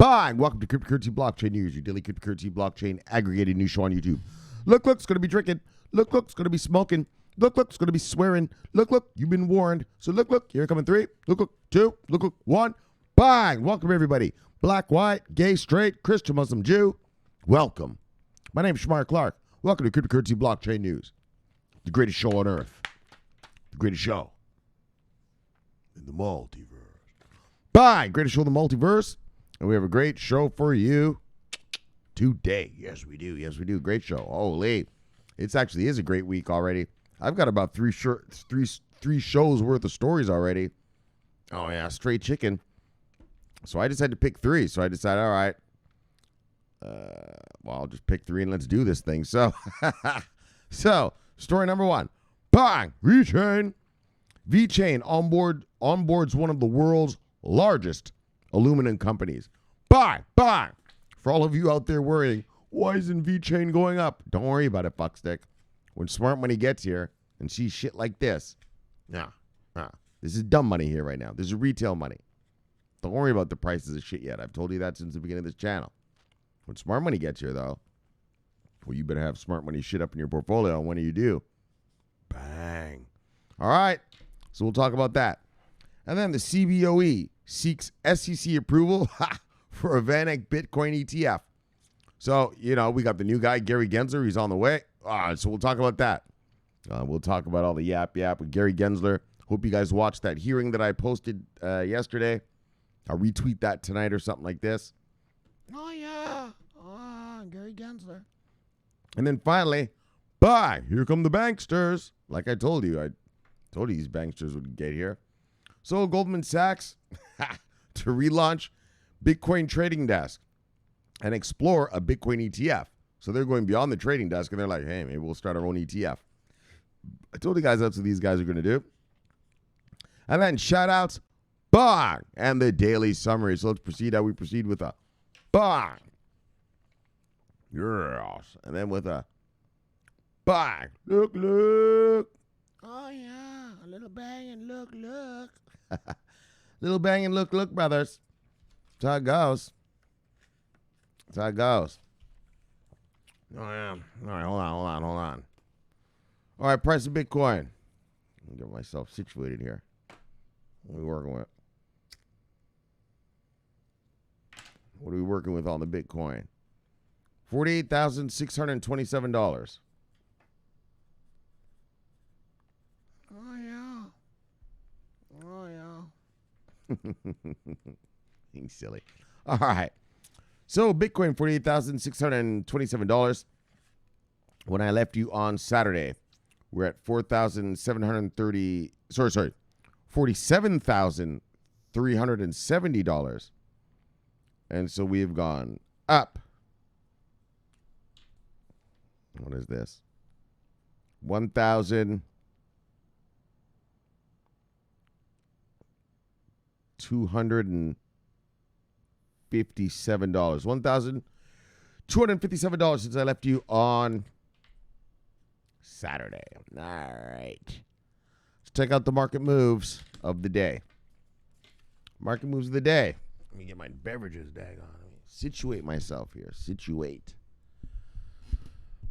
Bang! Welcome to Cryptocurrency Blockchain News, your daily cryptocurrency blockchain aggregated news show on YouTube. Look, it's going to be drinking. Look, it's going to be smoking. Look, it's going to be swearing. Look, you've been warned. So look, here coming 3. Look, 2. Look, 1. Bang! Welcome, everybody. Black, white, gay, straight, Christian, Muslim, Jew. Welcome. My name is Shomari Clarke. Welcome to Cryptocurrency Blockchain News, the greatest show on earth. The greatest show in the multiverse. Bang! Greatest show in the multiverse. And we have a great show for you today. Yes, we do. Great show. Holy. It actually is a great week already. I've got about three shows worth of stories already. Oh, yeah. Straight chicken. So I just had to pick 3. So I decided, all right. Well, I'll just pick 3 and let's do this thing. So, story number 1. Bang! VeChain. VeChain onboards one of the world's largest aluminum companies. Bang! For all of you out there worrying, why isn't VeChain going up? Don't worry about it, fuckstick. When smart money gets here and sees shit like this, this is dumb money here right now. This is retail money. Don't worry about the prices of shit yet. I've told you that since the beginning of this channel. When smart money gets here, though, well, you better have smart money shit up in your portfolio. And when do you do? Bang. All right. So we'll talk about that. And then the CBOE seeks SEC approval for a Vanic Bitcoin ETF. So, we got the new guy, Gary Gensler. He's on the way. So we'll talk about that. We'll talk about all the yap with Gary Gensler. Hope you guys watched that hearing that I posted yesterday. I'll retweet that tonight or something like this. Oh, yeah. Gary Gensler. And then finally, here come the banksters. Like I told you. These banksters would get here. So Goldman Sachs to relaunch Bitcoin trading desk and explore a Bitcoin ETF. So they're going beyond the trading desk and they're like, hey, maybe we'll start our own ETF. I told you guys that's what these guys are going to do. And then shout outs, bang, and the daily summary. So let's proceed how we proceed with a bang. Yes. And then with a bang. Look. Oh, yeah. A little bang and look. Little bang and look, brothers. That's how it goes. Oh, yeah. All right, hold on. All right, price of Bitcoin. Let me get myself situated here. What are we working with? What are we working with on the Bitcoin? $48,627. Oh, yeah. Being silly. All right. So Bitcoin, $48,627. When I left you on Saturday, we're at $47,370. And so we have gone up. What is this? $1,257. $1,257 since I left you on Saturday. All right. Let's check out the market moves of the day. Market moves of the day. Let me get my beverages, daggone. Let me situate myself here. Situate.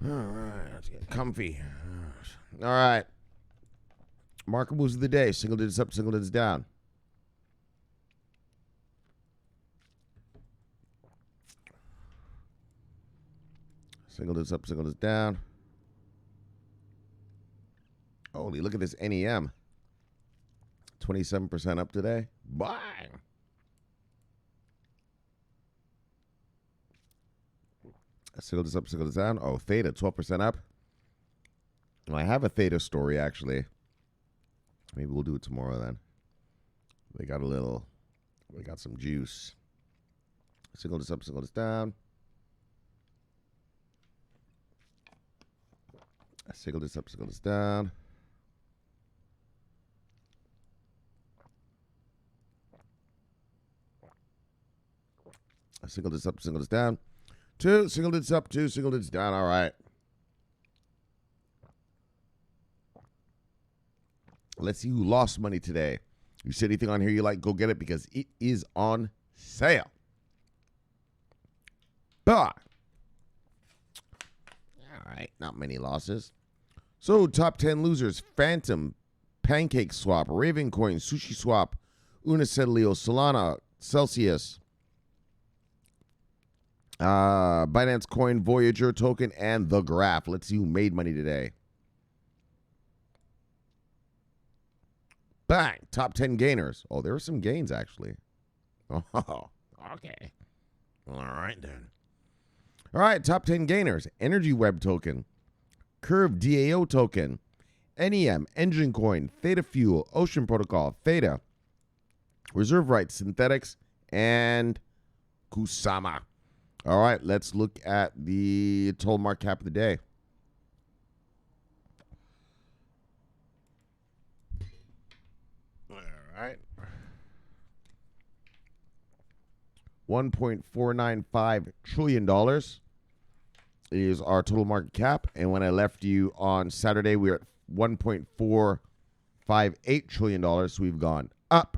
All right. Let's get comfy. All right. Market moves of the day. Single digits up, single digits down. Single digits up, single digits down. Holy, look at this NEM. 27% up today. Bang! Single digits up, single digits down. Oh, Theta, 12% up. Well, I have a Theta story, actually. Maybe we'll do it tomorrow then. We got some juice. Single digits up, single digits down. Single digits up, single digits down. Single digits up, single digits down. 2 single digits up, 2 single digits down. All right. Let's see who lost money today. You see anything on here you like, go get it because it is on sale. But, all right, not many losses. So, top 10 losers: Phantom, Pancake Swap, Raven Coin, Sushi Swap, Unicetlio, Solana, Celsius, Binance Coin, Voyager Token, and The Graph. Let's see who made money today. Bang! Top 10 gainers. Oh, there were some gains, actually. Oh, okay. All right, then. All right, top 10 gainers. Energy Web Token, Curve DAO Token, NEM, Engine Coin, Theta Fuel, Ocean Protocol, Theta, Reserve Rights, Synthetics, and Kusama. All right, let's look at the total market cap of the day. All right. $1.495 trillion is our total market cap. And when I left you on Saturday, we were at $1.458 trillion. So we've gone up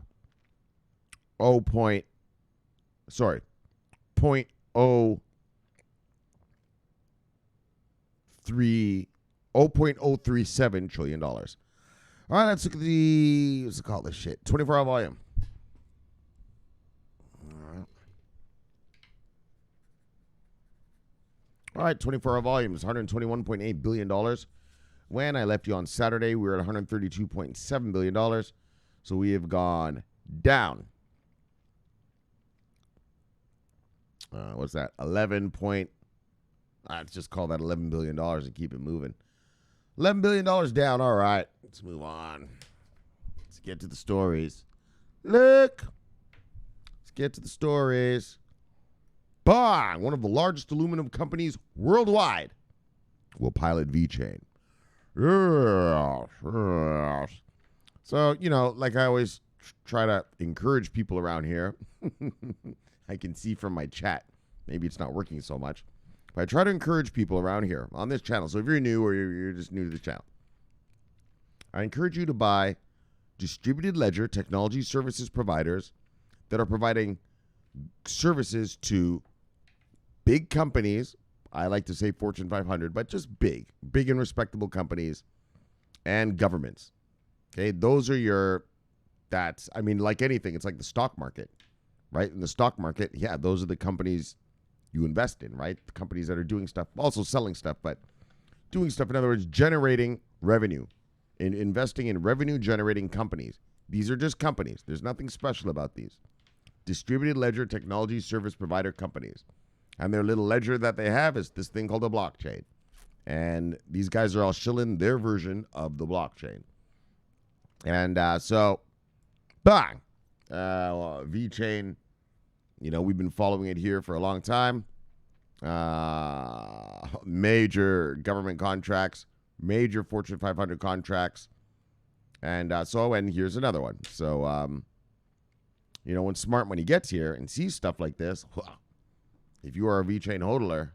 0.037 trillion dollars. All right, let's look at the, what's it called this shit? 24-hour volume. All right, 24-hour volume is $121.8 billion. When I left you on Saturday, we were at $132.7 billion. So we have gone down. What's that? 11 point. Let's just call that $11 billion and keep it moving. $11 billion down. All right, let's move on. Let's get to the stories. Look. Let's get to the stories. Bang! One of the largest aluminum companies worldwide will pilot VeChain. Yes. So, like I always try to encourage people around here. I can see from my chat. Maybe it's not working so much. But I try to encourage people around here on this channel. So if you're new or you're just new to this channel, I encourage you to buy distributed ledger technology services providers that are providing services to big companies. I like to say Fortune 500, but just big and respectable companies and governments. Okay, those are like anything. It's like the stock market, right? In the stock market, yeah, those are the companies you invest in, right? The companies that are doing stuff, also selling stuff, but doing stuff, in other words, generating revenue, in investing in revenue generating companies. These are just companies. There's nothing special about these. Distributed ledger technology service provider companies. And their little ledger that they have is this thing called a blockchain. And these guys are all shilling their version of the blockchain. And so, bang! VeChain, we've been following it here for a long time. Major government contracts, major Fortune 500 contracts. And here's another one. So, when smart money gets here and sees stuff like this, if you are a VeChain hodler,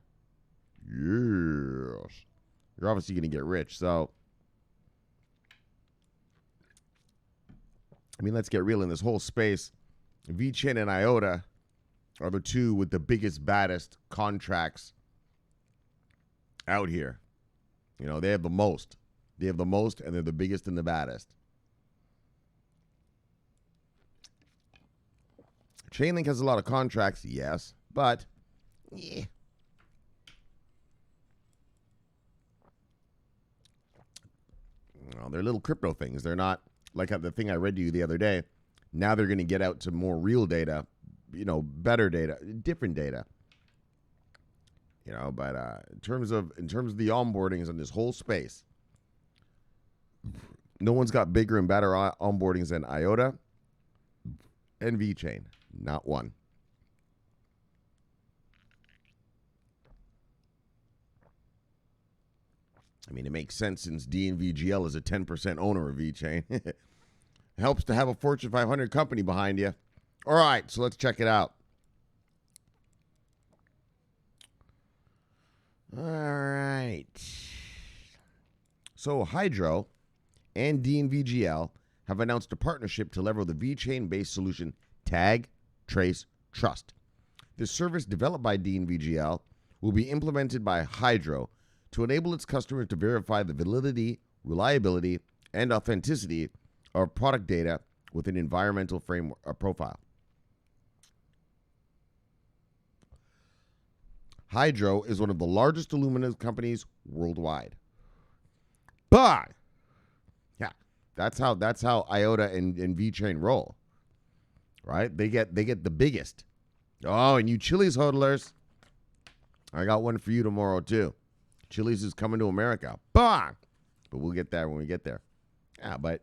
yes, you're obviously going to get rich. So, let's get real in this whole space. VeChain and IOTA are the two with the biggest, baddest contracts out here. They have the most. They have the most, and they're the biggest and the baddest. Chainlink has a lot of contracts, yes, but yeah. They're little crypto things. They're not like the thing I read to you the other day. Now they're going to get out to more real data, better data, different data. But in terms of the onboardings in this whole space, no one's got bigger and better onboardings than IOTA and VeChain. Not one. It makes sense since DNVGL is a 10% owner of VeChain. It helps to have a Fortune 500 company behind you. All right, so let's check it out. All right. So Hydro and DNVGL have announced a partnership to leverage the VeChain-based solution Tag, Trace, Trust. The service developed by Dean VGL will be implemented by Hydro to enable its customers to verify the validity, reliability, and authenticity of product data with an environmental framework profile. Hydro is one of the largest aluminum companies worldwide. But yeah, that's how IOTA and VeChain roll. Right? They get the biggest. Oh, and you Chili's hodlers, I got one for you tomorrow too. Chili's is coming to America. Bang! But we'll get there when we get there. Yeah, but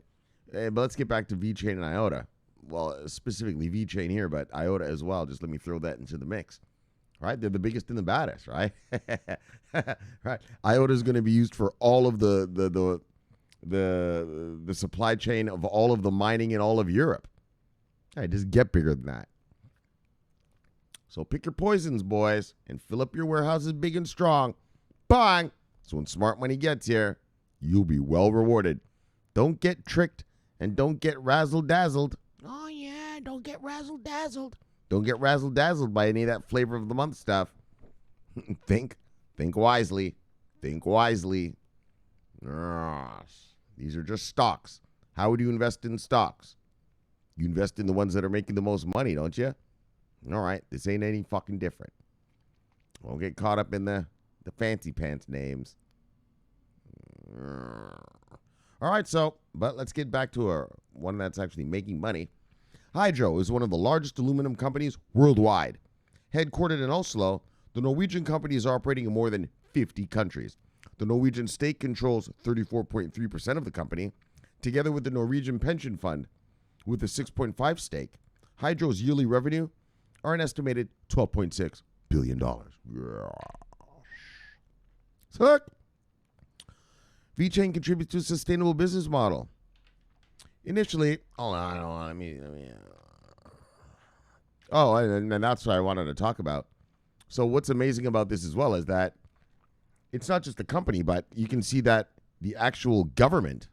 let's get back to VeChain and IOTA. Well, specifically VeChain here, but IOTA as well. Just let me throw that into the mix. Right? They're the biggest and the baddest, right? Right. IOTA is going to be used for all of the supply chain of all of the mining in all of Europe. Hey, just get bigger than that. So pick your poisons, boys, and fill up your warehouses big and strong. Bang! So when smart money gets here, you'll be well rewarded. Don't get tricked and don't get razzle-dazzled. Oh, yeah, don't get razzle-dazzled. Don't get razzle-dazzled by any of that flavor of the month stuff. Think wisely. Think wisely. These are just stocks. How would you invest in stocks? You invest in the ones that are making the most money, don't you? All right, this ain't any fucking different. Don't get caught up in the fancy pants names. All right, but let's get back to one that's actually making money. Hydro is one of the largest aluminum companies worldwide. Headquartered in Oslo, the Norwegian company is operating in more than 50 countries. The Norwegian state controls 34.3% of the company, together with the Norwegian pension fund, with a 6.5% stake. Hydro's yearly revenue are an estimated $12.6 billion. So, VeChain contributes to a sustainable business model. Initially, and that's what I wanted to talk about. So what's amazing about this as well is that it's not just the company, but you can see that the actual government,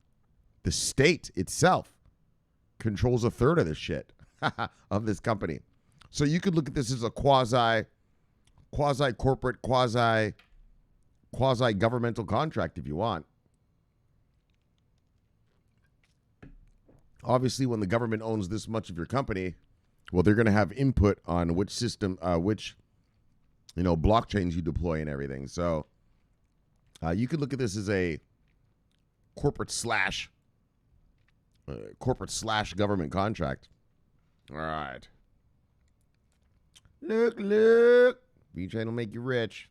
the state itself, controls a third of this shit of this company. So you could look at this as a quasi corporate, quasi governmental contract if you want. Obviously, when the government owns this much of your company, well, they're going to have input on which system, which blockchains you deploy and everything. So you could look at this as a corporate slash government contract. All right. Look. VeChain will make you rich.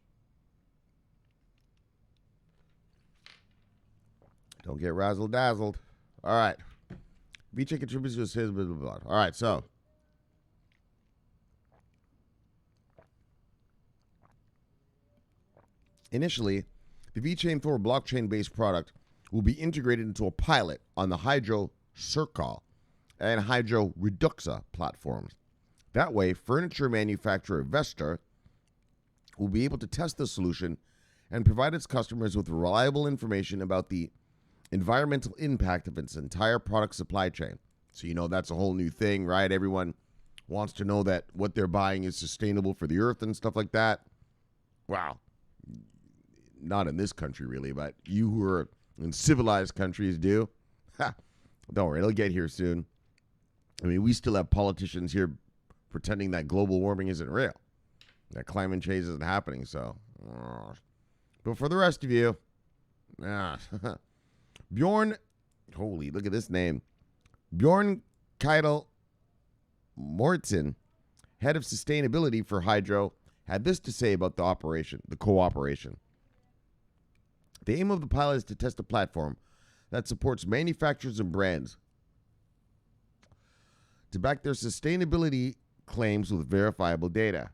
Don't get razzle-dazzled. All right. VeChain contributes to his blah, blah, blah. All right, so. Initially, the VeChain Thor blockchain-based product will be integrated into a pilot on the Hydro Circle and Hydro Reduxa platforms. That way, furniture manufacturer Vestor will be able to test the solution and provide its customers with reliable information about the environmental impact of its entire product supply chain. So, that's a whole new thing, right? Everyone wants to know that what they're buying is sustainable for the earth and stuff like that. Wow. Not in this country, really, but you who are in civilized countries do. Don't worry, it'll get here soon. I mean, we still have politicians here pretending that global warming isn't real, that climate change isn't happening. So, but for the rest of you, Bjorn, holy, look at this name. Bjorn Keitel Mortsen, head of sustainability for Hydro, had this to say about the cooperation. The aim of the pilot is to test a platform that supports manufacturers and brands to back their sustainability claims with verifiable data.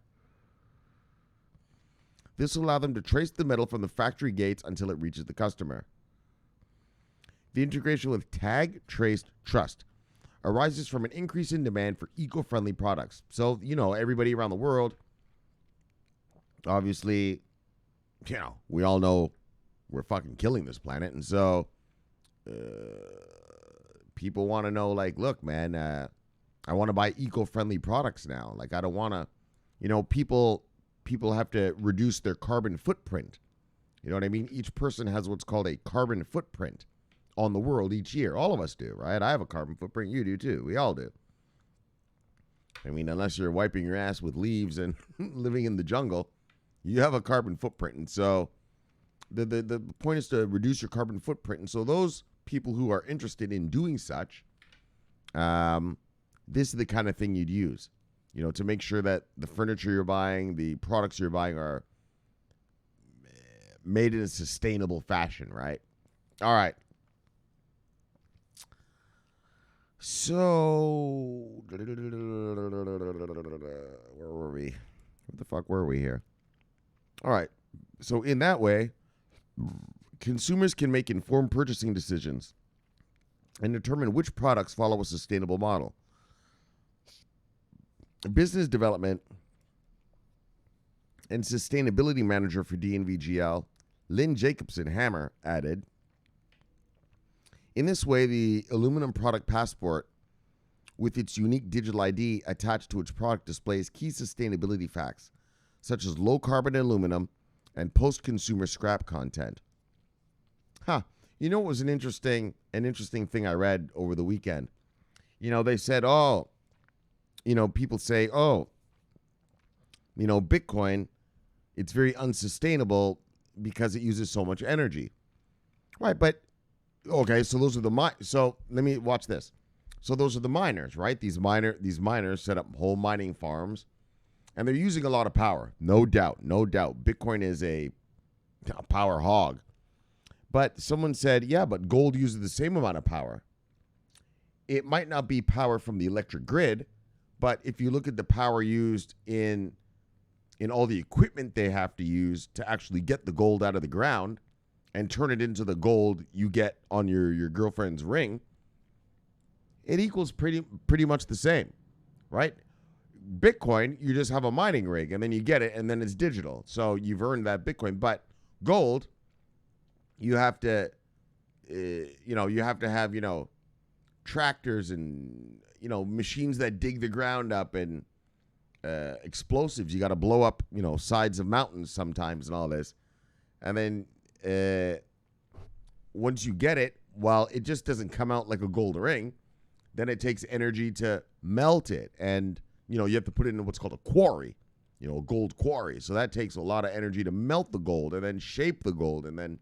This will allow them to trace the metal from the factory gates until it reaches the customer. The integration with Tag Traced Trust arises from an increase in demand for eco-friendly products. So, everybody around the world, obviously, we all know we're fucking killing this planet. And so people want to know, look, man, I want to buy eco-friendly products now. I don't want to, people have to reduce their carbon footprint. You know what I mean? Each person has what's called a carbon footprint on the world each year. All of us do, right? I have a carbon footprint. You do too. We all do. I mean, unless you're wiping your ass with leaves and living in the jungle, you have a carbon footprint. And so the point is to reduce your carbon footprint. And so those people who are interested in doing such, this is the kind of thing you'd use, to make sure that the furniture you're buying, the products you're buying are made in a sustainable fashion, right? All right. So, where were we? What the fuck were we here? All right. So in that way, consumers can make informed purchasing decisions and determine which products follow a sustainable model. Business development and sustainability manager for DNVGL, Lynn Jacobson Hammer, added, in this way, the aluminum product passport with its unique digital ID attached to its product displays key sustainability facts, such as low carbon aluminum and post-consumer scrap content. You know what was an interesting thing I read over the weekend? They said, people say, Bitcoin, it's very unsustainable because it uses so much energy. Right, but okay, so those are so let me watch this. So those are the miners, right? These miners set up whole mining farms, and they're using a lot of power. No doubt. Bitcoin is a power hog. But someone said, yeah, but gold uses the same amount of power. It might not be power from the electric grid, but if you look at the power used in all the equipment they have to use to actually get the gold out of the ground and turn it into the gold you get on your girlfriend's ring, it equals pretty much the same, right? Bitcoin, you just have a mining rig and then you get it and then it's digital. So you've earned that Bitcoin. But gold, you have to, have tractors and, machines that dig the ground up and explosives. You got to blow up, sides of mountains sometimes and all this. And then once you get it, while it just doesn't come out like a gold ring, then it takes energy to melt it. And, you have to put it in what's called a quarry, a gold quarry. So that takes a lot of energy to melt the gold and then shape the gold. And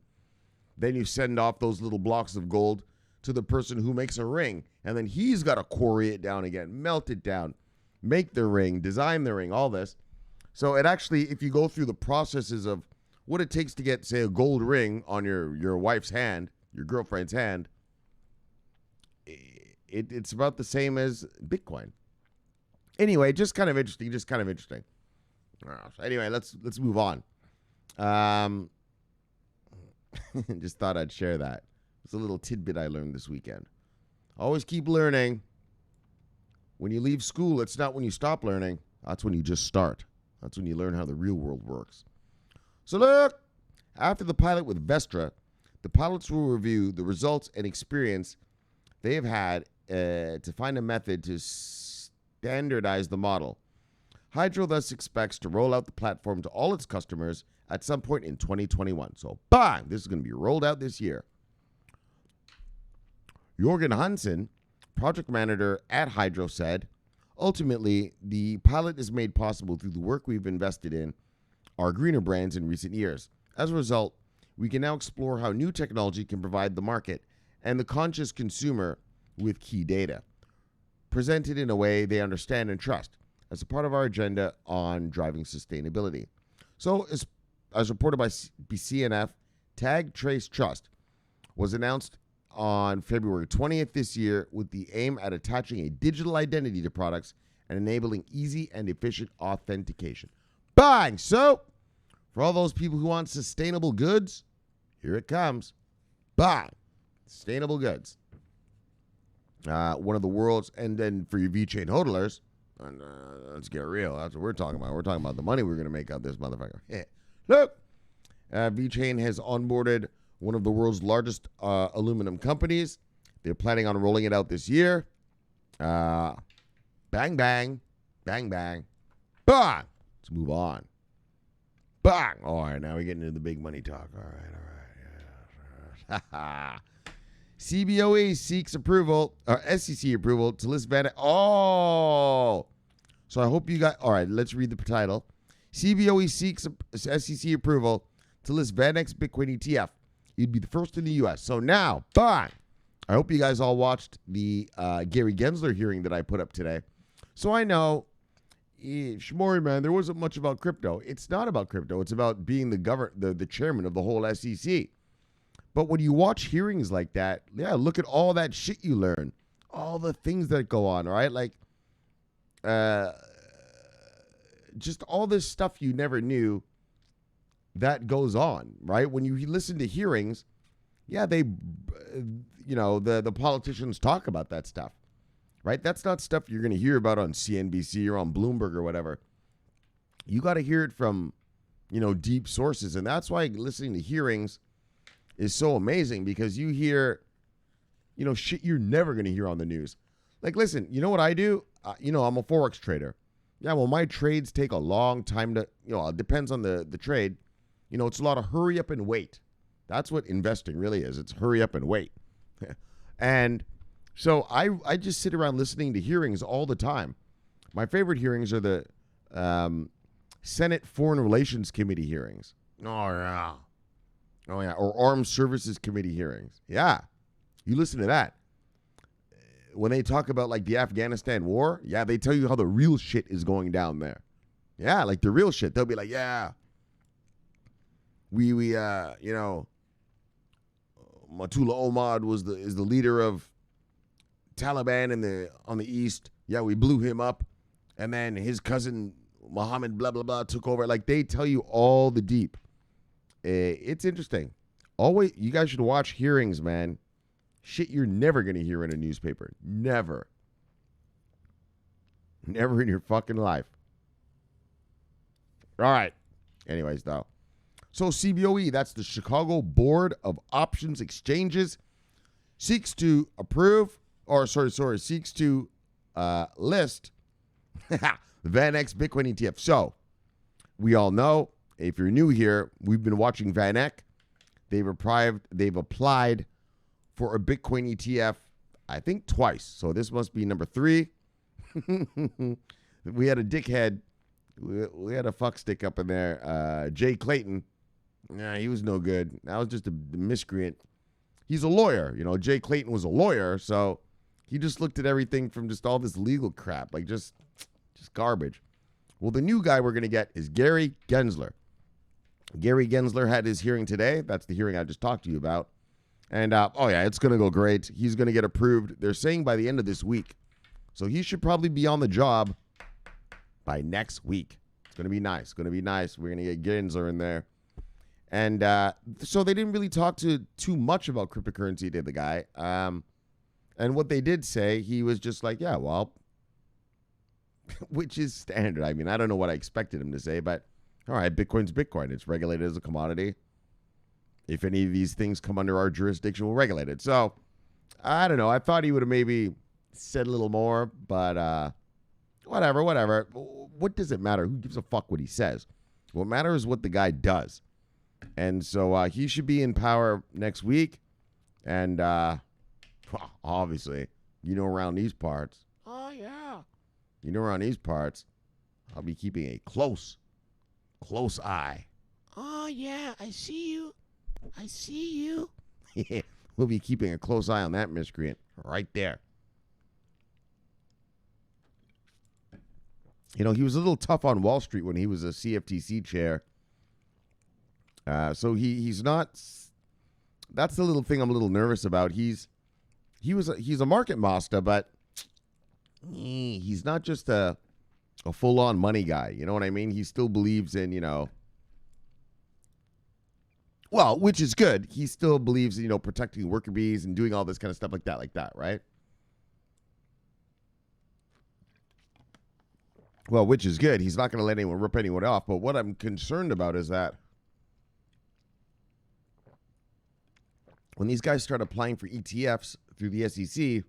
then you send off those little blocks of gold to the person who makes a ring. And then he's got to quarry it down again, melt it down, make the ring, design the ring, all this. So it actually, if you go through the processes of what it takes to get, say, a gold ring on your wife's hand, your girlfriend's hand, it's about the same as Bitcoin. Anyway, just kind of interesting. So anyway, let's move on. Just thought I'd share that. It's a little tidbit I learned this weekend. Always keep learning. When you leave school, it's not when you stop learning. That's when you just start. That's when you learn how the real world works. So look, after the pilot with Vestra, the pilots will review the results and experience they have had to find a method to standardize the model. Hydro thus expects to roll out the platform to all its customers at some point in 2021. So, bang! This is going to be rolled out this year. Jorgen Hansen, project manager at Hydro, said, ultimately, the pilot is made possible through the work we've invested in our greener brands in recent years. As a result, we can now explore how new technology can provide the market and the conscious consumer with key data, presented in a way they understand and trust, as a part of our agenda on driving sustainability. So, as reported by BCNF, Tag Trace Trust was announced on February 20th this year with the aim at attaching a digital identity to products and enabling easy and efficient authentication. Bang! So, for all those people who want sustainable goods, here it comes. Bang! Sustainable goods. One of the world's, and then for your VeChain hodlers, and let's get real. That's what we're talking about. We're talking about the money we're going to make out this motherfucker. Look, VeChain has onboarded one of the world's largest aluminum companies. They're planning on rolling it out this year. Bang, bang, bang, bang. Bang! Let's move on. Bang! All right, now we're getting into the big money talk. All right. CBOE seeks approval, or SEC approval, to list Vanic. Oh! So I hope you got. All right, let's read the title. CBOE seeks SEC approval to list VanEck's Bitcoin ETF. You'd be the first in the U.S. So now, bang! I hope you guys all watched the Gary Gensler hearing that I put up today. So I know, Shomari, man, there wasn't much about crypto. It's not about crypto. It's about being the chairman of the whole SEC. But when you watch hearings like that, yeah, look at all that shit you learn, all the things that go on, right? Like, just all this stuff you never knew that goes on, right? When you listen to hearings, yeah, the politicians talk about that stuff, right? That's not stuff you're going to hear about on CNBC or on Bloomberg or whatever. You got to hear it from, deep sources. And that's why listening to hearings is so amazing, because you hear, shit you're never going to hear on the news. Like, listen, you know what I do? I'm a Forex trader. Yeah, well, my trades take a long time to, it depends on the trade. It's a lot of hurry up and wait. That's what investing really is. It's hurry up and wait. And so I just sit around listening to hearings all the time. My favorite hearings are the Senate Foreign Relations Committee hearings. Oh, yeah. Or Armed Services Committee hearings. Yeah. You listen to that. When they talk about, like, the Afghanistan war, yeah, they tell you how the real shit is going down there. Yeah, like the real shit. They'll be like, yeah, Matullah Omar is the leader of Taliban on the east. Yeah, we blew him up. And then his cousin, Mohammed, blah, blah, blah, took over. Like, they tell you all the deep. It's interesting. Always, you guys should watch hearings, man. Shit you're never going to hear in a newspaper. Never. Never in your fucking life. All right. Anyways, though. So CBOE, that's the Chicago Board of Options Exchanges, seeks to list VanEck's Bitcoin ETF. So we all know, if you're new here, we've been watching Vanic. They've applied for a Bitcoin ETF, I think twice. So this must be number 3. We had a dickhead. We had a fuck stick up in there. Jay Clayton. Nah, he was no good. That was just a miscreant. He's a lawyer. Jay Clayton was a lawyer. So he just looked at everything from just all this legal crap. Like just garbage. Well, the new guy we're going to get is Gary Gensler. Gary Gensler had his hearing today. That's the hearing I just talked to you about. And, it's going to go great. He's going to get approved. They're saying by the end of this week. So he should probably be on the job by next week. It's going to be nice. We're going to get Gensler in there. And so they didn't really talk too much about cryptocurrency, did the guy. And what they did say, he was just like, yeah, well, which is standard. I mean, I don't know what I expected him to say, but all right, Bitcoin's Bitcoin. It's regulated as a commodity. If any of these things come under our jurisdiction, we'll regulate it. So, I don't know. I thought he would have maybe said a little more, but whatever. What does it matter? Who gives a fuck what he says? What matters is what the guy does. And so he should be in power next week. And obviously, around these parts. Oh, yeah. Around these parts, I'll be keeping a close eye. Oh, yeah, I see you. We'll be keeping a close eye on that miscreant right there. He was a little tough on Wall Street when he was a CFTC chair. So he's not. That's the little thing I'm a little nervous about. He's a market master, but he's not just a full-on money guy. You know what I mean? He still believes in, well, which is good. He still believes in, protecting worker bees and doing all this kind of stuff like that, right? Well, which is good. He's not going to let anyone rip anyone off. But what I'm concerned about is that when these guys start applying for ETFs through the SEC,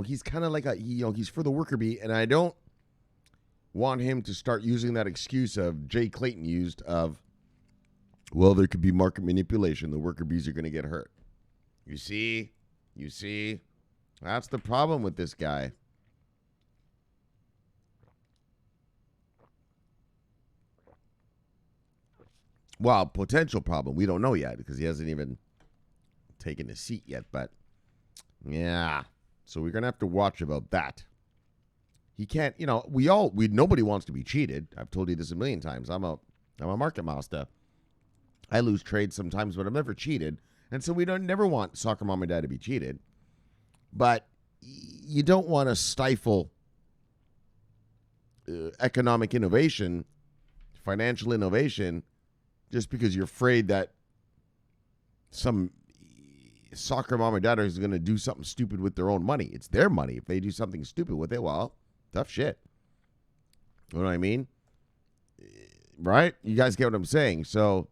he's kind of like he's for the worker bee, and I don't want him to start using that excuse of Jay Clayton used of, well, there could be market manipulation. The worker bees are going to get hurt. You see? That's the problem with this guy. Well, potential problem. We don't know yet because he hasn't even taken his seat yet. But, yeah. So we're going to have to watch about that. He can't, nobody wants to be cheated. I've told you this a million times. I'm a market master. I lose trades sometimes, but I'm never cheated. And so we never want soccer mom and dad to be cheated. But you don't want to stifle economic innovation, financial innovation, just because you're afraid that some soccer mom or dad is going to do something stupid with their own money. It's their money. If they do something stupid with it, well, tough shit. You know what I mean? Right? You guys get what I'm saying. So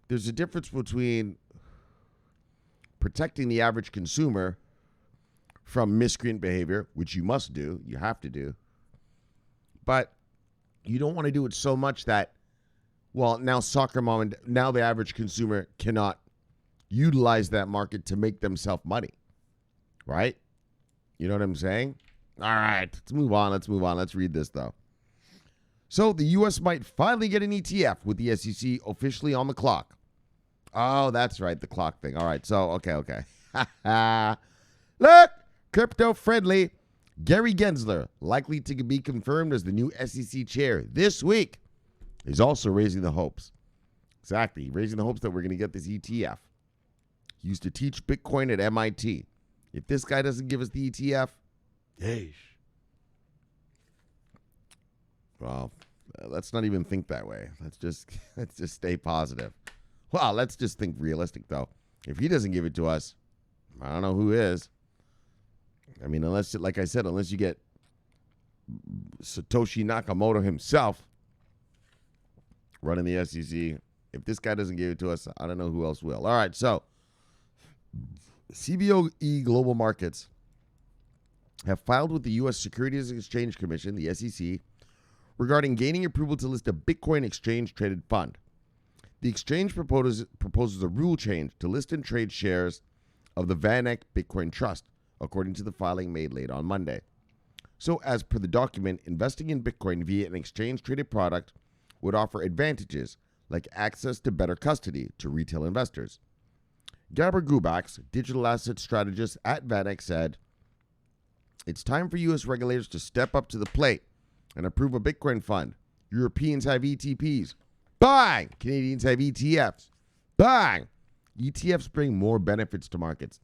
there's a difference between protecting the average consumer from miscreant behavior, which you must do, you have to do, but you don't want to do it so much that, well, now now the average consumer cannot utilize that market to make themselves money, right? You know what I'm saying? All right, let's move on. Let's read this, though. So the U.S. might finally get an ETF with the SEC officially on the clock. Oh, that's right, the clock thing. All right, so, okay. Look, crypto-friendly Gary Gensler, likely to be confirmed as the new SEC chair this week, is also raising the hopes. Exactly, raising the hopes that we're going to get this ETF. He used to teach Bitcoin at MIT. If this guy doesn't give us the ETF, well, let's not even think that way. Let's just stay positive. Well, let's just think realistic, though. If he doesn't give it to us, I don't know who is. I mean, unless you get Satoshi Nakamoto himself running the SEC. If this guy doesn't give it to us, I don't know who else will. All right, so CBOE Global Markets have filed with the U.S. Securities and Exchange Commission, the SEC, regarding gaining approval to list a Bitcoin exchange-traded fund. The exchange proposes a rule change to list and trade shares of the VanEck Bitcoin Trust, according to the filing made late on Monday. So, as per the document, investing in Bitcoin via an exchange-traded product would offer advantages like access to better custody to retail investors. Gabor Gubax, digital asset strategist at VanEck, said, "It's time for U.S. regulators to step up to the plate and approve a Bitcoin fund. Europeans have ETPs. Bang! Canadians have ETFs. Bang! ETFs bring more benefits to markets.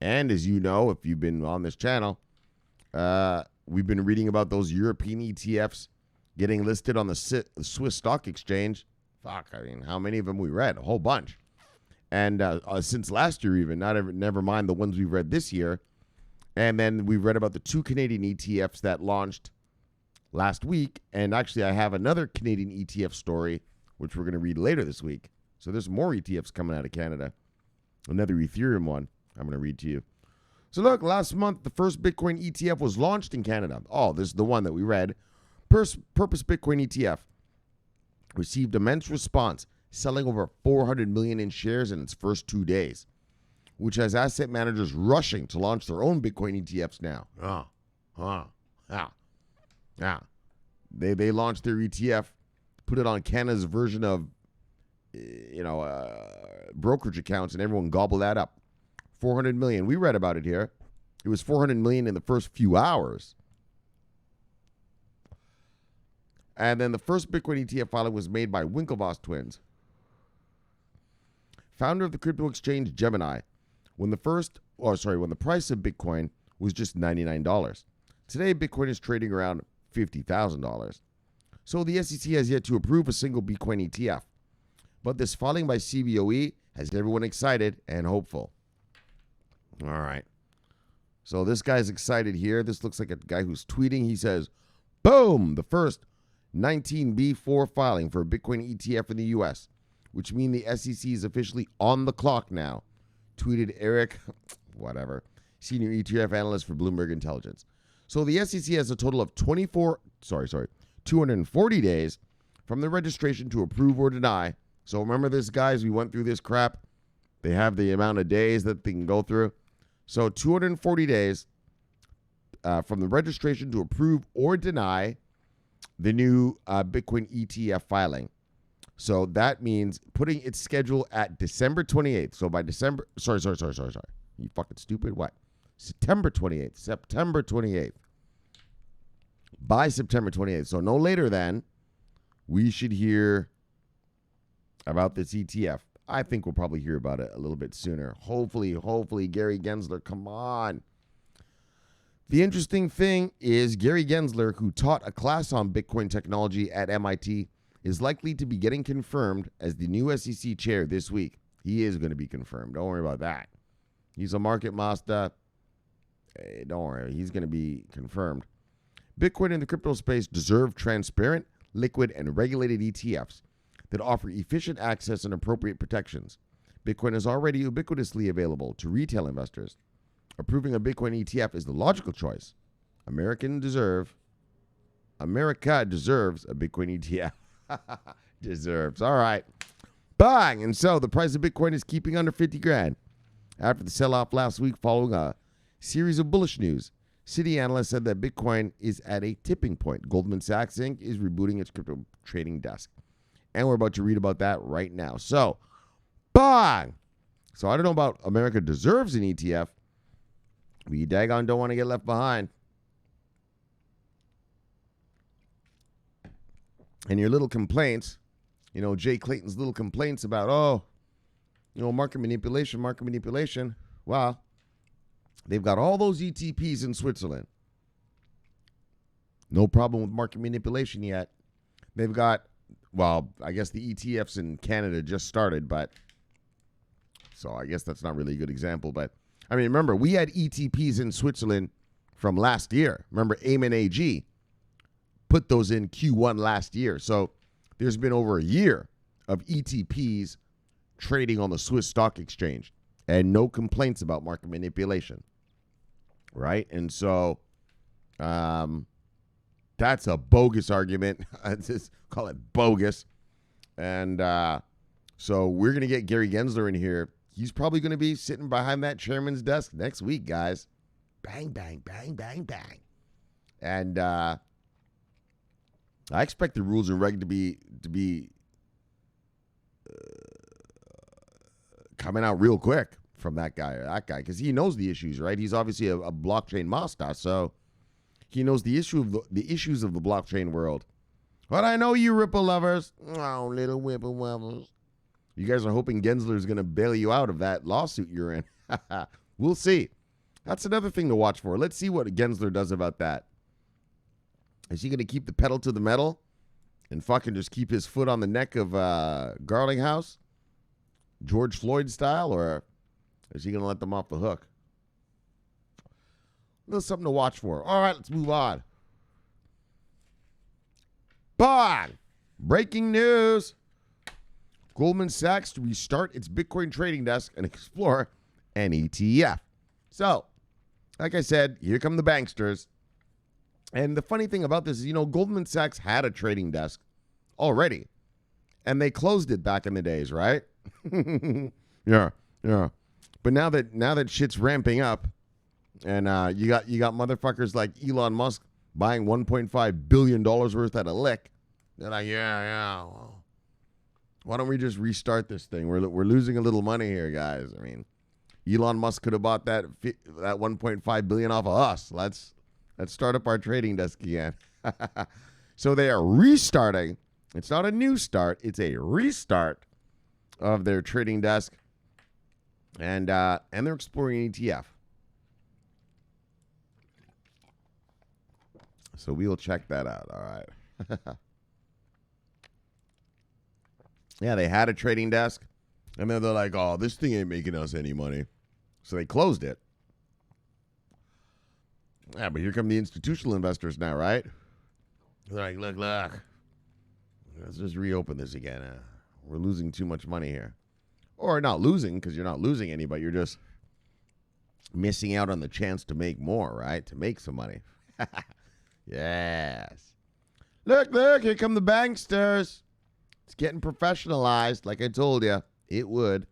And as you know, if you've been on this channel, we've been reading about those European ETFs getting listed on the Swiss Stock Exchange. Fuck, I mean, how many of them we read? A whole bunch. And since last year even, never mind the ones we've read this year. And then we read about the 2 Canadian ETFs that launched last week. And actually, I have another Canadian ETF story, which we're going to read later this week. So there's more ETFs coming out of Canada. Another Ethereum one I'm going to read to you. So look, last month, the first Bitcoin ETF was launched in Canada. Oh, this is the one that we read. Purpose Bitcoin ETF received immense response, selling over 400 million in shares in its first 2 days, which has asset managers rushing to launch their own Bitcoin ETFs now. They launched their ETF, put it on Canada's version of, brokerage accounts, and everyone gobbled that up. 400 million. We read about it here. It was 400 million in the first few hours. And then the first Bitcoin ETF filing was made by Winklevoss twins, founder of the crypto exchange Gemini, when the price of Bitcoin was just $99. Today, Bitcoin is trading around $50,000. So the SEC has yet to approve a single Bitcoin ETF. But this filing by CBOE has everyone excited and hopeful. All right. So this guy's excited here. This looks like a guy who's tweeting. He says, boom, the first 19B4 filing for a Bitcoin ETF in the U.S., which means the SEC is officially on the clock now, tweeted Eric, senior ETF analyst for Bloomberg Intelligence. So the SEC has a total of 240 days from the registration to approve or deny. So remember this, guys, we went through this crap. They have the amount of days that they can go through. So 240 days from the registration to approve or deny the new Bitcoin ETF filing. So that means putting its schedule at December 28th. So by December, sorry. You fucking stupid. What? September 28th. By September 28th. So no later than we should hear about this ETF. I think we'll probably hear about it a little bit sooner. Hopefully, Gary Gensler, come on. The interesting thing is Gary Gensler, who taught a class on Bitcoin technology at MIT, is likely to be getting confirmed as the new SEC chair this week. He is going to be confirmed. Don't worry about that. He's a market master. Hey, don't worry. He's going to be confirmed. Bitcoin and the crypto space deserve transparent, liquid, and regulated ETFs that offer efficient access and appropriate protections. Bitcoin is already ubiquitously available to retail investors. Approving a Bitcoin ETF is the logical choice. America deserves a Bitcoin ETF. Deserves. All right. Bang! And so the price of Bitcoin is keeping under 50 grand. After the sell-off last week following a series of bullish news, Citi analysts said that Bitcoin is at a tipping point. Goldman Sachs Inc. is rebooting its crypto trading desk. And we're about to read about that right now. So, bang! So I don't know about America deserves an ETF, but you daggone don't want to get left behind. And your little complaints, Jay Clayton's little complaints about, market manipulation. Well, they've got all those ETPs in Switzerland. No problem with market manipulation yet. They've got, I guess the ETFs in Canada just started, so I guess that's not really a good example. But, remember, we had ETPs in Switzerland from last year. Remember, Ayman AG put those in Q1 last year. So there's been over a year of ETPs trading on the Swiss stock exchange and no complaints about market manipulation, right? And so that's a bogus argument. I just call it bogus. And so we're going to get Gary Gensler in here. He's probably going to be sitting behind that chairman's desk next week, guys. Bang, bang, bang, bang, bang. And I expect the rules and reg to be coming out real quick from that guy, because he knows the issues, right? He's obviously a blockchain master, so he knows the issues of the blockchain world. But I know you Ripple lovers, little Ripple lovers, you guys are hoping Gensler's going to bail you out of that lawsuit you're in. We'll see. That's another thing to watch for. Let's see what Gensler does about that. Is he going to keep the pedal to the metal and fucking just keep his foot on the neck of Garlinghouse, George Floyd style, or is he going to let them off the hook? There's something to watch for. All right, let's move on. Bang! Breaking news. Goldman Sachs to restart its Bitcoin trading desk and explore an ETF. So, like I said, here come the banksters. And the funny thing about this is, Goldman Sachs had a trading desk already, and they closed it back in the days, right? Yeah. But now that shit's ramping up, and you got motherfuckers like Elon Musk buying $1.5 billion worth at a lick, they're like, yeah. Well, why don't we just restart this thing? We're losing a little money here, guys. Elon Musk could have bought that $1.5 billion off of us. Let's start up our trading desk again. So they are restarting. It's not a new start. It's a restart of their trading desk. And they're exploring ETF. So we will check that out. All right. Yeah, they had a trading desk. And then they're like, oh, this thing ain't making us any money. So they closed it. Yeah, but here come the institutional investors now, right? They're like, look, let's just reopen this again. We're losing too much money here. Or not losing, because you're not losing any, but you're just missing out on the chance to make more, right? To make some money. Yes. Look, here come the banksters. It's getting professionalized, like I told you. It would.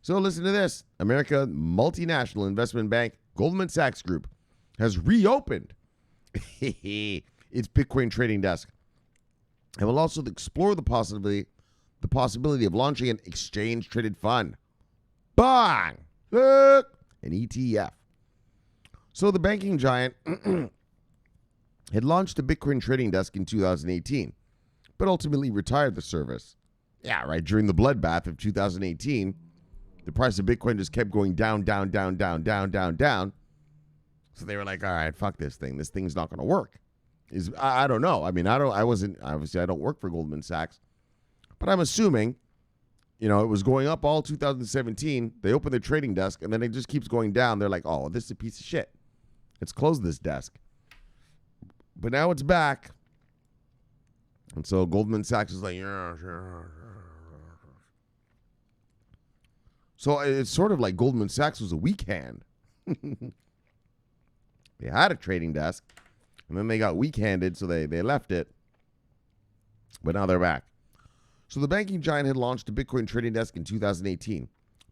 So listen to this. America multinational investment bank Goldman Sachs Group has reopened its Bitcoin trading desk and will also explore the possibility of launching an exchange-traded fund. Bang! Look! An ETF. So the banking giant had launched a Bitcoin trading desk in 2018, but ultimately retired the service. Yeah, right. During the bloodbath of 2018, the price of Bitcoin just kept going down, down, down, down, down, down, down. So they were like, all right, fuck this thing. This thing's not going to work. I don't know. I mean, I don't work for Goldman Sachs, but I'm assuming, it was going up all 2017. They opened their trading desk and then it just keeps going down. They're like, oh, this is a piece of shit. Let's close this desk. But now it's back. And so Goldman Sachs is like, yeah. So it's sort of like Goldman Sachs was a weak hand. They had a trading desk, and then they got weak-handed, so they left it. But now they're back. So the banking giant had launched a Bitcoin trading desk in 2018,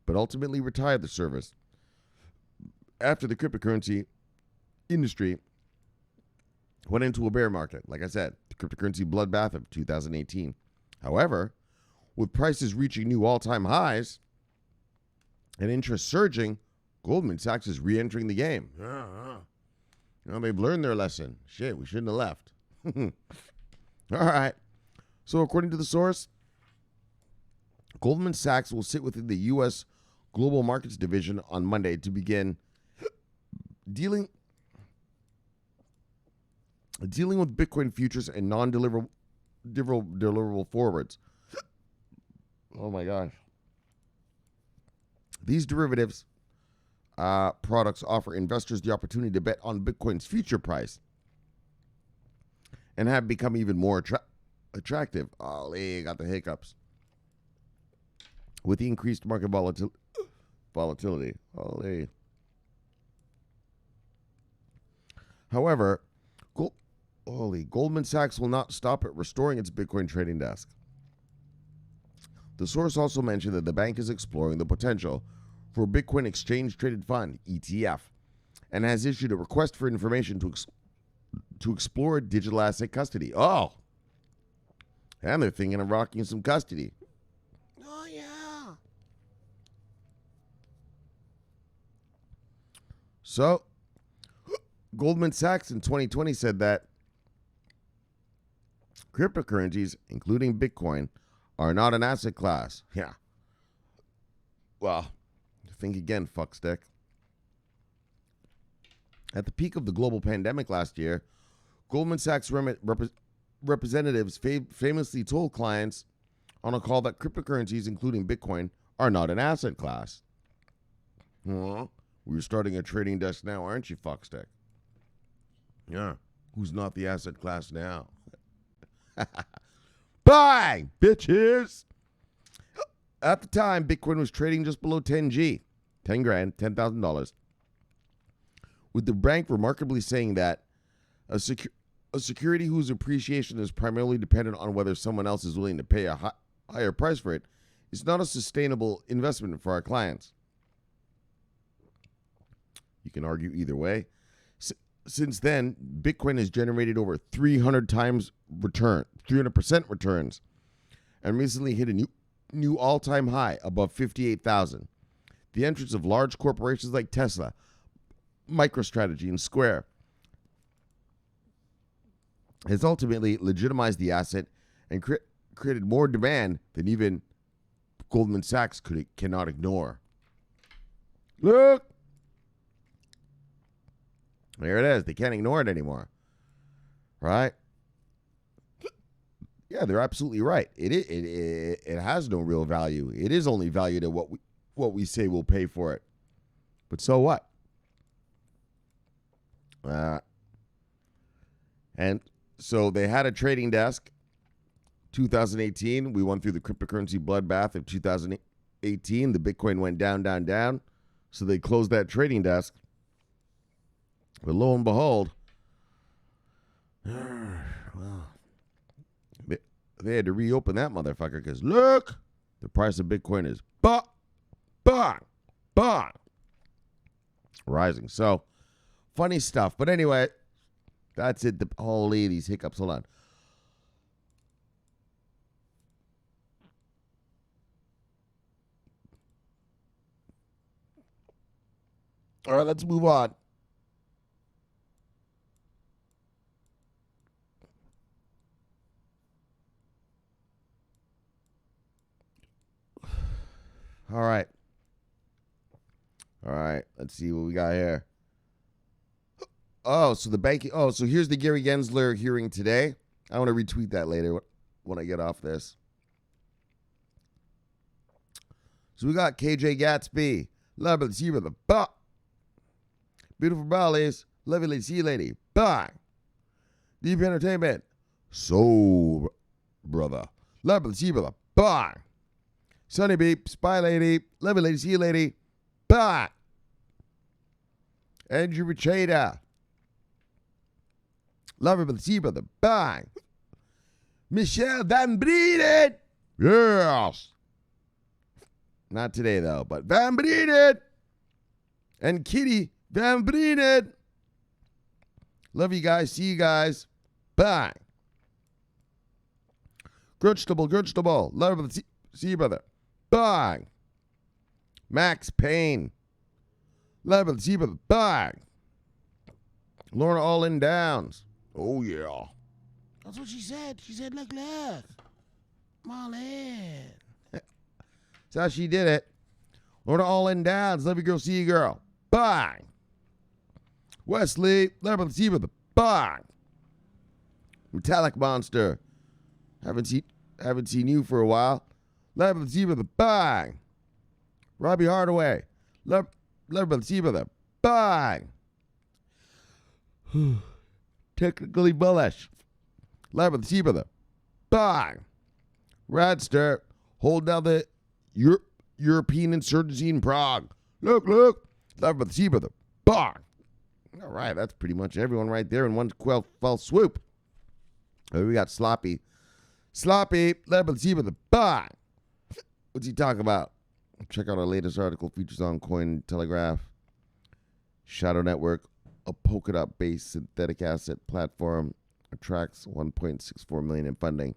but ultimately retired the service after the cryptocurrency industry went into a bear market. Like I said, the cryptocurrency bloodbath of 2018. However, with prices reaching new all-time highs and interest surging, Goldman Sachs is re-entering the game. They've learned their lesson. Shit, we shouldn't have left. All right. So according to the source, Goldman Sachs will sit within the U.S. Global Markets Division on Monday to begin dealing with Bitcoin futures and non-deliverable forwards. Oh my gosh. These derivatives products offer investors the opportunity to bet on Bitcoin's future price and have become even more attractive. Oh, they got the hiccups. With the increased market volatility. Oh, however, Goldman Sachs will not stop at restoring its Bitcoin trading desk. The source also mentioned that the bank is exploring the potential for a Bitcoin exchange-traded fund, ETF, and has issued a request for information to explore digital asset custody. Oh, and they're thinking of rocking some custody. Oh, yeah. So, Goldman Sachs in 2020 said that cryptocurrencies, including Bitcoin, are not an asset class. Yeah. Well, think again, fuckstick. At the peak of the global pandemic last year, Goldman Sachs representatives famously told clients on a call that cryptocurrencies, including Bitcoin, are not an asset class. We're starting a trading desk now, aren't you, fuckstick? Yeah. Who's not the asset class now? Bang, bitches! At the time, Bitcoin was trading just below 10G. 10 grand, $10,000. With the bank remarkably saying that a security whose appreciation is primarily dependent on whether someone else is willing to pay a higher price for it is not a sustainable investment for our clients. You can argue either way. Since then, Bitcoin has generated over 300% returns, and recently hit a new all-time high above 58,000. The entrance of large corporations like Tesla, MicroStrategy, and Square has ultimately legitimized the asset and created more demand than even Goldman Sachs cannot ignore. Look! There it is. They can't ignore it anymore. Right? Yeah, they're absolutely right. It has no real value. It is only valued at what we say we'll pay for it. But so what? And so they had a trading desk. 2018, we went through the cryptocurrency bloodbath of 2018. The Bitcoin went down, down, down. So they closed that trading desk. But lo and behold, they had to reopen that motherfucker because look, the price of Bitcoin is rising. So, funny stuff. But anyway, that's it. Holy, these hiccups. Hold on. All right, let's move on. All right. Let's see what we got here. Oh, so the banking. Oh, so here's the Gary Gensler hearing today. I want to retweet that later when I get off this. So we got KJ Gatsby. Love it. See you, brother. Bah. Beautiful Brawlies. Lovely see lady. Bye. Deep Entertainment. So, brother. Love it. See you, brother. Bye. Sunny Beep. Spy Lady. Lovely lady. See you, lady. Bye. Andrew Richada. Love it, see you, brother. Bye. Michelle Van Breeden. Yes. Not today, though, but Van Breeden. And Kitty Van Breeden. Love you guys. See you guys. Bye. Grudgestable. Love it, see you, brother. Bye. Max Payne. Love it, see you, brother. Bye. Lorna All In Downs. Oh, yeah. That's what she said. She said, look. Marlene. That's how she did it. Lorna All In Downs. Love you, girl. See you, girl. Bye. Wesley. Love it, see you, brother. Bye. Metallic Monster. Haven't seen you for a while. Love it, see you, brother. Bye. Robbie Hardaway. Love it, see you, brother. Bye. Technically bullish. Love it, see you, brother. Bye. Radster. Hold down the European insurgency in Prague. Look. Love it, see you, brother. Bye. All right, that's pretty much everyone right there in one fell swoop. We got Sloppy. Love it, see you, brother. Bye. What's he talking about? Check out our latest article. Features on Cointelegraph. Shadow Network, a Polkadot-based synthetic asset platform, attracts $1.64 million in funding.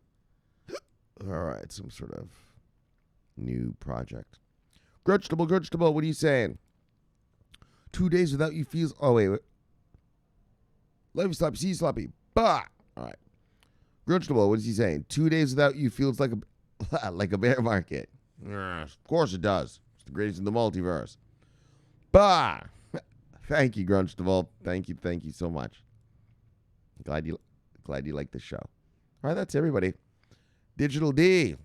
All right, some sort of new project. Grudgestable, what are you saying? 2 days without you feels... Oh, wait. Love you, Sloppy. See you, Sloppy. Bah! All right. Grudgestable, what is he saying? 2 days without you feels like a bear market. Of course it does. It's the greatest in the multiverse. Bah! Thank you, Grunstable. Thank you so much. Glad you like the show. All right, that's everybody. Digital D.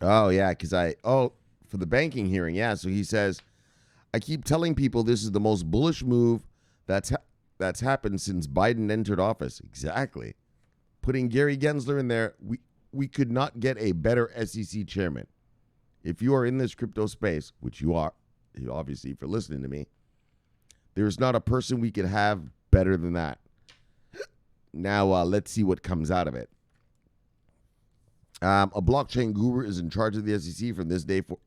Oh, yeah, for the banking hearing, yeah. So he says, I keep telling people this is the most bullish move that's happened since Biden entered office. Exactly. Putting Gary Gensler in there, we could not get a better SEC chairman. If you are in this crypto space, which you are, obviously, for listening to me, there's not a person we could have better than that. Now, let's see what comes out of it. A blockchain guru is in charge of the SEC from this day forward.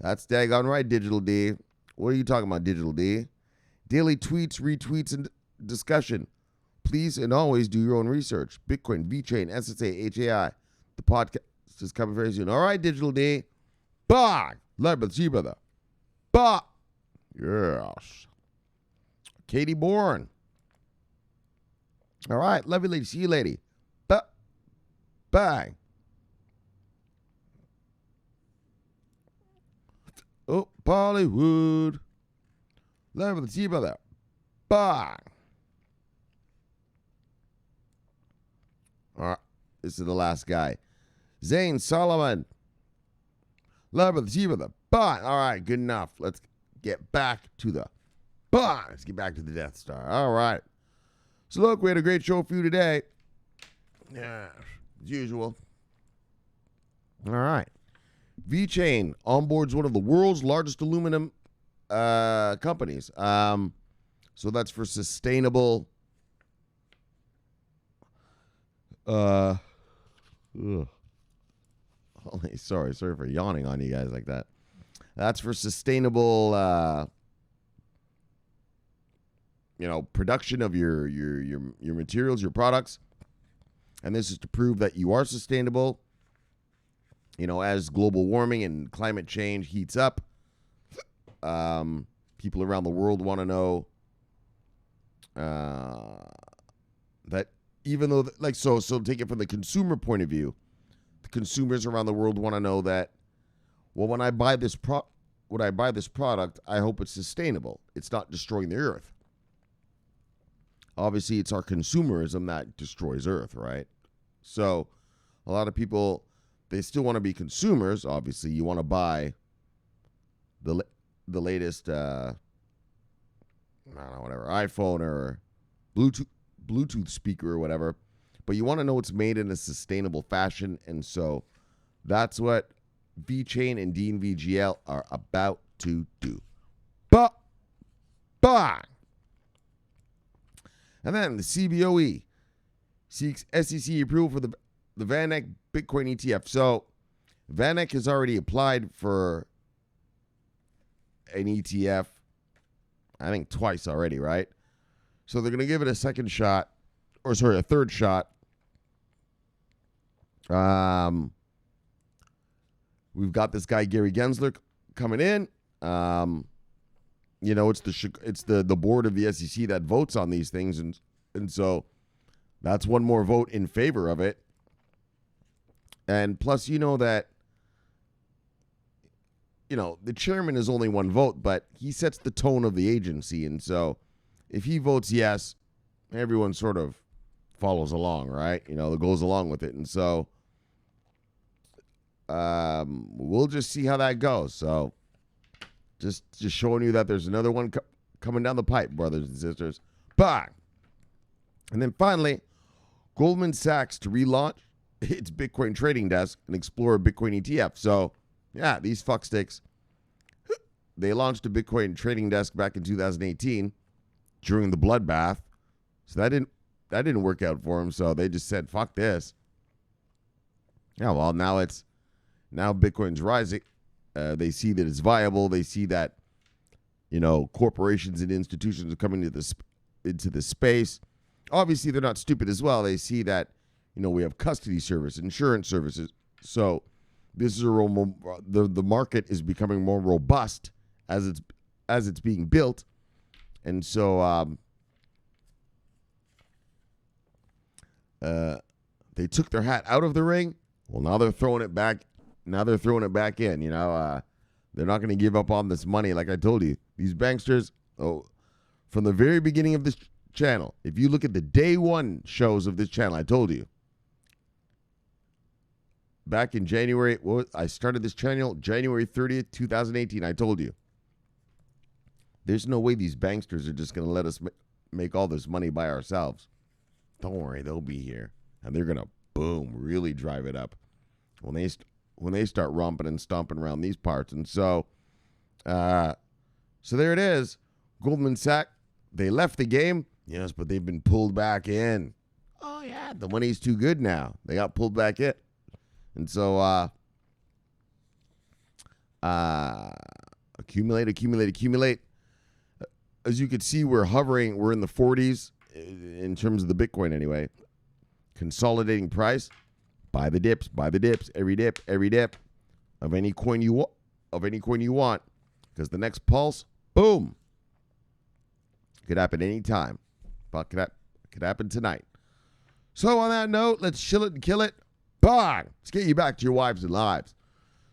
That's daggone right, Digital D. What are you talking about, Digital D? Daily tweets, retweets, and discussion. Please and always do your own research. Bitcoin, VeChain, SSA, HAI. The podcast is coming very soon. All right, Digital D. Bye. Love it, see you, brother. Bye. Yes. Katie Bourne. All right, love you, lady. See you, lady. Bye. Oh, Bollywood. Love you, see you, brother. Bye. All right, this is the last guy. Zane Solomon. Love you, see you, brother. Bye. All right, good enough. Let's get back to the Death Star. All right. So look, we had a great show for you today. Yeah, as usual. All right. VeChain onboards one of the world's largest aluminum companies. So that's for sustainable Ugh. Sorry for yawning on you guys like that. That's for sustainable, production of your materials, your products. And this is to prove that you are sustainable. As global warming and climate change heats up, people around the world want to know that even though, so take it from the consumer point of view. The consumers around the world want to know that, well, when I buy this product, I hope it's sustainable. It's not destroying the earth. Obviously, it's our consumerism that destroys earth, right? So a lot of people, they still want to be consumers. Obviously, you want to buy the latest, whatever, iPhone or Bluetooth speaker or whatever. But you want to know it's made in a sustainable fashion. And so that's what VeChain and Dean VGL are about to do. Bye. And then the CBOE seeks SEC approval for the VanEck Bitcoin ETF. So VanEck has already applied for an ETF, I think twice already, right? So they're going to give it a third shot. We've got this guy Gary Gensler coming in. It's the board of the SEC that votes on these things, and so that's one more vote in favor of it. And plus, that the chairman is only one vote, but he sets the tone of the agency, and so if he votes yes, everyone sort of follows along, right? Goes along with it, and so we'll just see how that goes. So just showing you that there's another one coming down the pipe, brothers and sisters. Bye. And then finally, Goldman Sachs to relaunch its Bitcoin trading desk and explore a Bitcoin ETF. So yeah, these fucksticks, they launched a Bitcoin trading desk back in 2018 during the bloodbath. So that didn't work out for them. So they just said, fuck this. Yeah, well, now Bitcoin's rising. They see that it's viable. They see that, corporations and institutions are coming into this space. Obviously, they're not stupid as well. They see that, we have custody service, insurance services. So this is the market is becoming more robust as it's being built, and so they took their hat out of the ring. Well, now they're throwing it back. Now they're throwing it back in. They're not going to give up on this money. Like I told you, these banksters. From the very beginning of this channel, if you look at the day one shows of this channel, I told you. Back in January, I started this channel January 30th, 2018. I told you. There's no way these banksters are just going to let us make all this money by ourselves. Don't worry, they'll be here. And they're going to, boom, really drive it up when they start romping and stomping around these parts. And so there it is. Goldman Sachs, they left the game, yes, but they've been pulled back in. Oh, yeah, the money's too good now. They got pulled back in. And so accumulate. As you can see, we're in the 40s in terms of the Bitcoin anyway. Consolidating price. Buy the dips, every dip of any coin you want. Because the next pulse, boom. Could happen any time. But could happen tonight. So on that note, let's chill it and kill it. Bye. Let's get you back to your wives and lives.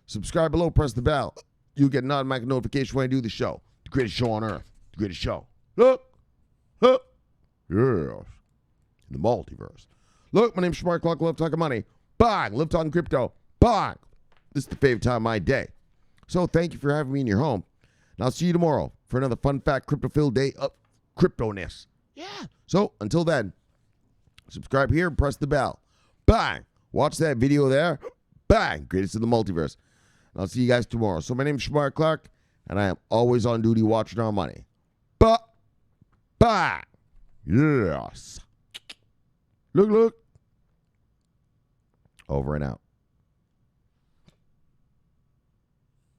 Subscribe below, press the bell. You'll get an automatic notification when I do the show. The greatest show on earth. The greatest show. Look. Yes. In the multiverse. Look, my name's Shomari Clarke. Love talking money. Bye. Love talking crypto. Bye. This is the favorite time of my day. So thank you for having me in your home. And I'll see you tomorrow for another fun fact crypto-filled day of crypto-ness. Yeah. So until then, subscribe here and press the bell. Bye. Watch that video there. Bang. Greatest in the multiverse. And I'll see you guys tomorrow. So my name is Shomari Clarke, and I am always on duty watching our money. Bye. Yes. Look. Over and out.